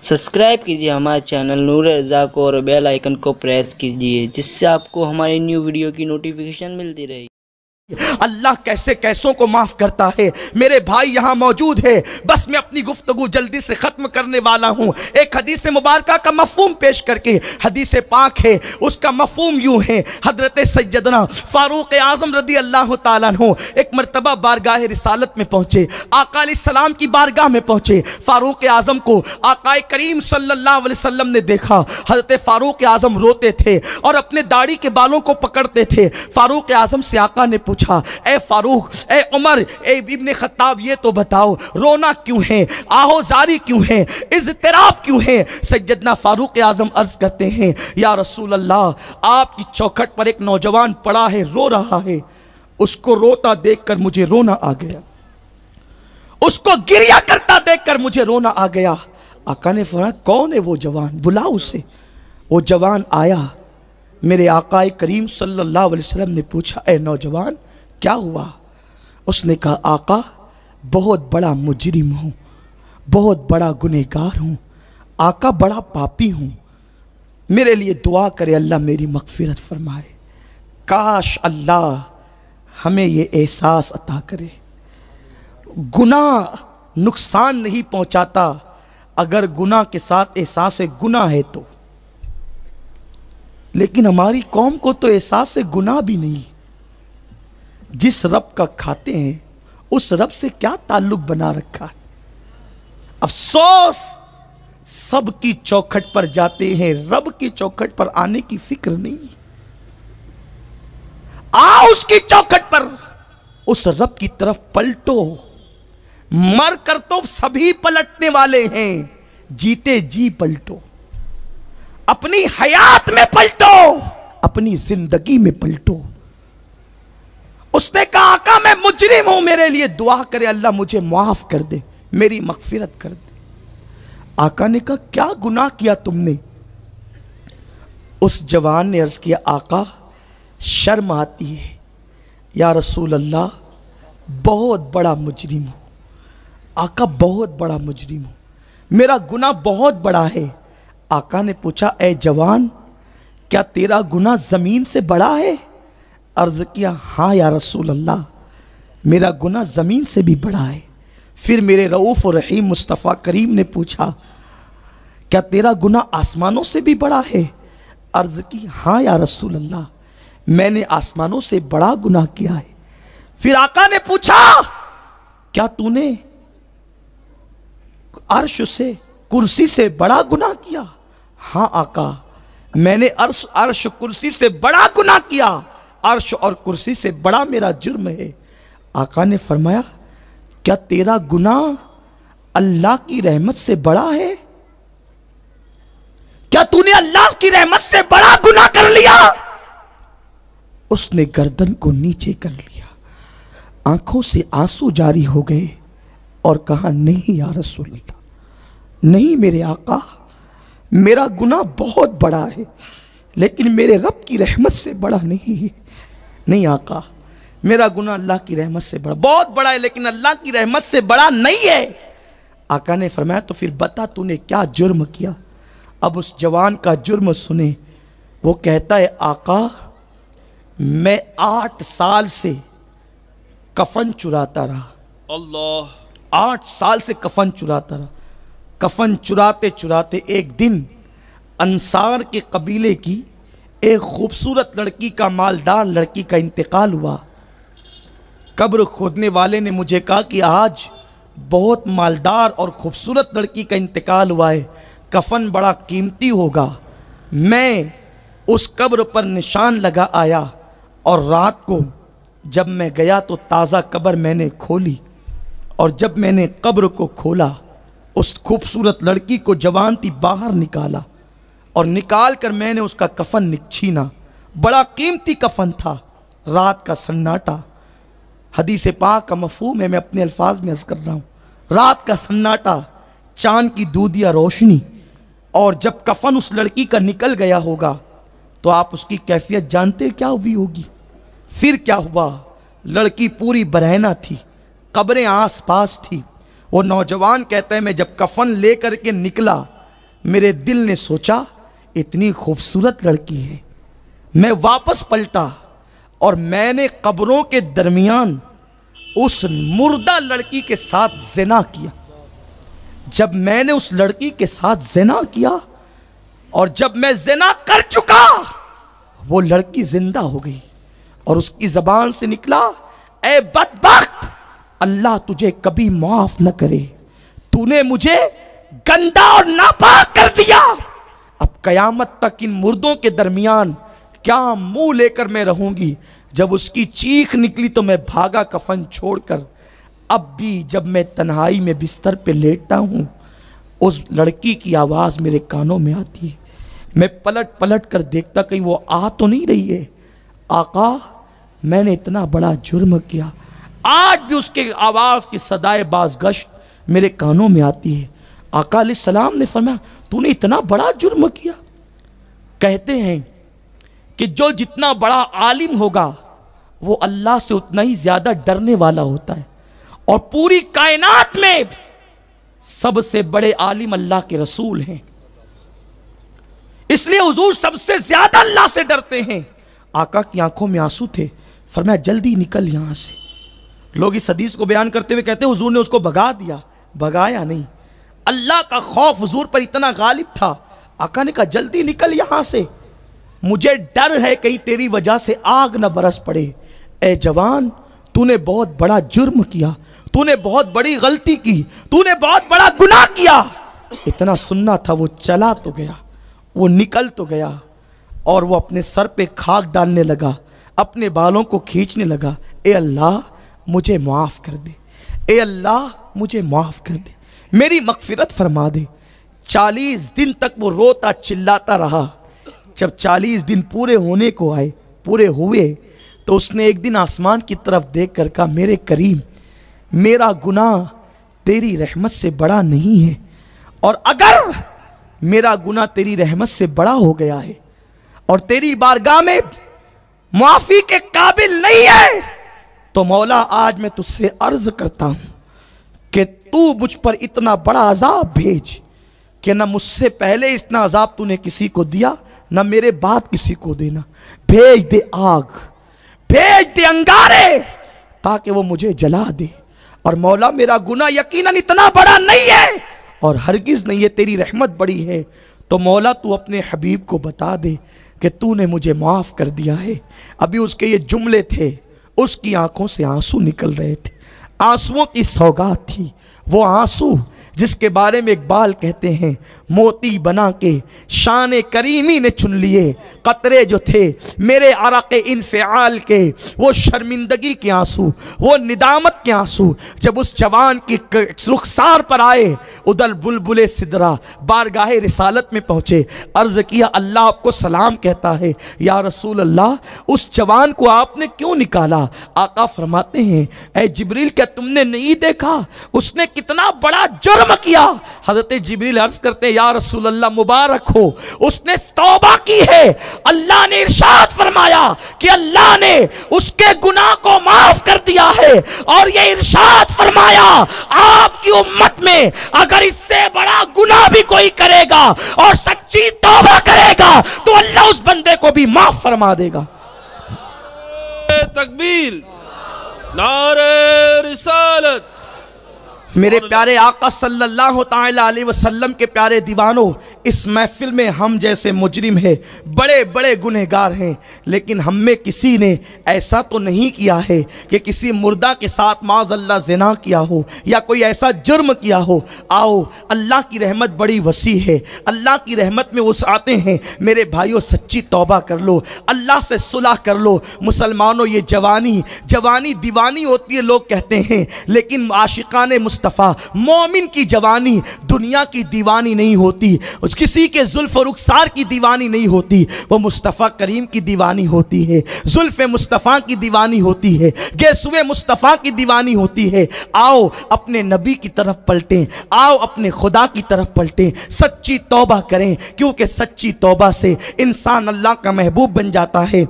Subscribe कीजिए हमारे channel नूर रज़ा को और बेल आइकन को प्रेस कीजिए, जिससे आपको हमारी न्यू वीडियो की नोटिफिकेशन मिलती रहे। अल्लाह कैसे कैसों को माफ करता है। मेरे भाई यहाँ मौजूद है, बस मैं अपनी गुफ्तगू जल्दी से खत्म करने वाला हूँ। एक हदीस मुबारका का मफहूम पेश करके, हदीस पाक है, उसका मफहूम यूँ है। हजरत सैयदना फारूक आजम रदी अल्लाह ताला अन्हु एक मरतबा बारगाह रिसालत में पहुँचे, आका अलैहिस्सलाम की बारगाह में पहुँचे। फारूक आजम को आका करीम सल्लल्लाहु अलैहि वसल्लम ने देखा। हजरत फारूक आजम रोते थे और अपने दाढ़ी के बालों को पकड़ते थे। फारूक आजम से आका ने पूछा, ए फारूक, ए उमर, ए इब्ने खत्ताब, ये तो बताओ रोना क्यों है, आहोजारी क्यों है, इज़्तिराब क्यों है। सैयदना फारूक आजम अर्ज करते हैं, या रसूल अल्लाह, आपकी चौखट पर एक नौजवान पड़ा है, रो रहा है, उसको रोता देखकर मुझे रोना आ गया, उसको गिरिया करता देखकर मुझे रोना आ गया। आका ने फरमाया, कौन है वो जवान, बुलाओ उसे। वो जवान आया। मेरे आका करीम सल्लल्लाहु अलैहि वसल्लम ने पूछा, ए नौजवान क्या हुआ। उसने कहा, आका बहुत बड़ा मुजरिम हूँ, बहुत बड़ा गुनहगार हूँ, आका बड़ा पापी हूँ, मेरे लिए दुआ करे अल्लाह मेरी मगफिरत फरमाए। काश अल्लाह हमें ये एहसास अता करे। गुनाह नुकसान नहीं पहुँचाता अगर गुनाह के साथ एहसास गुनाह है तो, लेकिन हमारी कौम को तो एहसास गुनाह भी नहीं। जिस रब का खाते हैं उस रब से क्या ताल्लुक बना रखा है। अफसोस, सबकी चौखट पर जाते हैं, रब की चौखट पर आने की फिक्र नहीं। आओ उसकी चौखट पर, उस रब की तरफ पलटो। मर कर तो सभी पलटने वाले हैं, जीते जी पलटो, अपनी हयात में पलटो, अपनी जिंदगी में पलटो। उसने कहा, आका मैं मुजरिम हूं, मेरे लिए दुआ करे अल्लाह मुझे माफ कर दे, मेरी मगफिरत कर दे। आका ने कहा, क्या गुनाह किया तुमने। उस जवान ने अर्ज किया, आका शर्म आती है, या रसूल अल्लाह बहुत बड़ा मुजरिम हूं, आका बहुत बड़ा मुजरिम हूं, मेरा गुनाह बहुत बड़ा है। आका ने पूछा, ए जवान क्या तेरा गुनाह जमीन से बड़ा है। अर्ज किया, हाँ या रसूल अल्लाह मेरा गुनाह जमीन से भी बड़ा है। फिर मेरे रऊफ और रहीम मुस्तफ़ा करीम ने पूछा, क्या तेरा गुनाह आसमानों से भी बड़ा है। अर्ज की, हाँ या रसूल अल्लाह मैंने आसमानों से बड़ा गुनाह किया है। फिर आका ने पूछा, क्या तूने अर्श से, कुर्सी से बड़ा गुनाह किया। हाँ आका मैंने अर्श कुर्सी से बड़ा गुनाह किया, अर्श और कुर्सी से बड़ा मेरा जुर्म है। आका ने फरमाया, क्या तेरा गुनाह अल्लाह की रहमत से बड़ा है। क्या तूने अल्लाह की रहमत से बड़ा गुनाह कर लिया। उसने गर्दन को नीचे कर लिया, आंखों से आंसू जारी हो गए और कहा, नहीं या रसूल अल्लाह, नहीं मेरे आका, मेरा गुनाह बहुत बड़ा है, लेकिन मेरे रब की रहमत से बड़ा नहीं है। नहीं आका, मेरा गुनाह अल्लाह की रहमत से बड़ा, बहुत बड़ा है, लेकिन अल्लाह की रहमत से बड़ा नहीं है। आका ने फरमाया, तो फिर बता तूने क्या जुर्म किया। अब उस जवान का जुर्म सुने। वो कहता है, आका मैं 8 साल से कफन चुराता रहा। अल्लाह, 8 साल से कफन चुराता रहा। कफन चुराते चुराते एक दिन अंसार के कबीले की एक खूबसूरत लड़की का, मालदार लड़की का इंतकाल हुआ। कब्र खोदने वाले ने मुझे कहा कि आज बहुत मालदार और खूबसूरत लड़की का इंतकाल हुआ है, कफन बड़ा कीमती होगा। मैं उस कब्र पर निशान लगा आया और रात को जब मैं गया तो ताज़ा कब्र मैंने खोली, और जब मैंने कब्र को खोला उस खूबसूरत लड़की को जवान थी बाहर निकाला, और निकाल कर मैंने उसका कफन छीना। बड़ा कीमती कफन था। रात का सन्नाटा, हदीस पाक का मफहूम है, मैं अपने अल्फाज में अर्ज कर रहा हूँ। रात का सन्नाटा, चांद की दूधिया रोशनी, और जब कफन उस लड़की का निकल गया होगा तो आप उसकी कैफियत जानते क्या हुई होगी। फिर क्या हुआ, लड़की पूरी बरहना थी, कब्रें आस पास थी। वो नौजवान कहता है, मैं जब कफन लेकर के निकला मेरे दिल ने सोचा इतनी खूबसूरत लड़की है। मैं वापस पलटा और मैंने कब्रों के दरमियान उस मुर्दा लड़की के साथ ज़िना किया। जब मैंने उस लड़की के साथ ज़िना किया और जब मैं ज़िना कर चुका, वो लड़की जिंदा हो गई और उसकी ज़बान से निकला, ए बदबख्त, अल्लाह तुझे कभी माफ न करे, तूने मुझे गंदा और नापाक कर दिया। अब कयामत तक इन मुर्दों के दरमियान क्या मुंह लेकर मैं रहूंगी। जब उसकी चीख निकली तो मैं भागा कफन छोड़कर। अब भी जब मैं तन्हाई में बिस्तर पे लेटता हूँ, उस लड़की की आवाज़ मेरे कानों में आती है। मैं पलट पलट कर देखता कहीं वो आ तो नहीं रही है। आका, मैंने इतना बड़ा जुर्म किया। आज भी उसके आवाज़ की सदाए बाज़गश्त मेरे कानों में आती है। आका अलैहिस्सलाम ने फरमाया, तूने इतना बड़ा जुर्म किया। कहते हैं कि जो जितना बड़ा आलिम होगा वो अल्लाह से उतना ही ज्यादा डरने वाला होता है। और पूरी कायनात में सबसे बड़े आलिम अल्लाह के रसूल हैं, इसलिए हुजूर सबसे ज्यादा अल्लाह से डरते हैं। आका की आंखों में आंसू थे। फरमाया, जल्दी निकल यहां से। लोग इस हदीस को बयान करते हुए कहते हैं हुजूर ने उसको भगा दिया। भगाया नहीं, अल्लाह का खौफ हुजूर पर इतना गालिब था। आका ने कहा, जल्दी निकल यहां से, मुझे डर है कहीं तेरी वजह से आग न बरस पड़े। ए जवान, तूने बहुत बड़ा जुर्म किया, तूने बहुत बड़ी गलती की, तूने बहुत बड़ा गुनाह किया। इतना सुनना था, वो चला तो गया, वो निकल तो गया और वो अपने सर पे खाक डालने लगा, अपने बालों को खींचने लगा। ए अल्लाह, मुझे माफ़ कर दे, ए अल्लाह, मुझे माफ़ कर दे, मेरी मगफिरत फरमा दे। 40 दिन तक वो रोता चिल्लाता रहा। जब 40 दिन पूरे होने को आए, पूरे हुए, तो उसने एक दिन आसमान की तरफ देख कर कहा, मेरे करीम, मेरा गुनाह तेरी रहमत से बड़ा नहीं है, और अगर मेरा गुनाह तेरी रहमत से बड़ा हो गया है और तेरी बारगाह में माफी के काबिल नहीं है, तो मौला आज मैं तुझसे अर्ज करता हूं कि तू मुझ पर इतना बड़ा अजाब भेज कि न मुझसे पहले इतना अजाब तूने किसी को दिया, न मेरे बाद किसी को देना। भेज दे आग, भेज दे अंगारे, ताकि वो मुझे जला दे। और मौला, मेरा गुनाह यकीनन इतना बड़ा नहीं है और हरगिज नहीं है, तेरी रहमत बड़ी है। तो मौला, तू अपने हबीब को बता दे कि तूने मुझे माफ कर दिया है। अभी उसके ये जुमले थे, उसकी आंखों से आंसू निकल रहे थे। आंसुओं की सौगात थी, वो आंसू जिसके बारे में इकबाल कहते हैं, मोती बना के शान करीमी ने चुन लिए कतरे जो थे मेरे अरक़े इन्फ़िआल के, वो शर्मिंदगी के आंसू, वो निदामत के आंसू जब उस जवान की रुखसार पर आए। उदल बुलबुले सिदरा बारगाहे रिसालत में पहुँचे, अर्ज़ किया, अल्लाह आपको सलाम कहता है। या रसूल अल्लाह, उस जवान को आपने क्यों निकाला? आका फरमाते हैं, ऐ जिब्रील, क्या तुमने नहीं देखा उसने कितना बड़ा जुर्म किया? हज़रत जिब्रील अर्ज़ करते, या रसूल अल्लाह, मुबारक हो, उसने तौबा की है। अल्लाह ने इरशाद फरमाया कि अल्लाह ने उसके गुनाह को माफ कर दिया है, और ये इरशाद फरमाया, आपकी उम्मत में अगर इससे बड़ा गुनाह भी कोई करेगा और सच्ची तौबा करेगा तो अल्लाह उस बंदे को भी माफ फरमा देगा। तकबीर, नारे रिसालत। मेरे प्यारे आका सल्लल्लाहु ताला अलैहि वसल्लम के प्यारे दीवानों, इस महफिल में हम जैसे मुजरिम हैं, बड़े बड़े गुनहगार हैं, लेकिन हम में किसी ने ऐसा तो नहीं किया है कि किसी मुर्दा के साथ माज़अल्लाह ज़िना किया हो या कोई ऐसा जुर्म किया हो। आओ, अल्लाह की रहमत बड़ी वसी है, अल्लाह की रहमत में वुसअतें हैं। मेरे भाइयों, सच्ची तौबा कर लो, अल्लाह से सुलह कर लो। मुसलमानों, ये जवानी दीवानी होती है लोग कहते हैं, लेकिन आशिकाने मुस्तफ़ा मोमिन की जवानी दुनिया की दीवानी नहीं होती, किसी के जुल्फ और रुखसार की दीवानी नहीं होती, वो मुस्तफ़ा करीम की दीवानी होती है, जुल्फ मुस्तफ़ा की दीवानी होती है, गेसुए मुस्तफ़ा की दीवानी होती है। आओ अपने नबी की तरफ पलटें, आओ अपने खुदा की तरफ पलटें, सच्ची तौबा करें, क्योंकि सच्ची तौबा से इंसान अल्लाह का महबूब बन जाता है।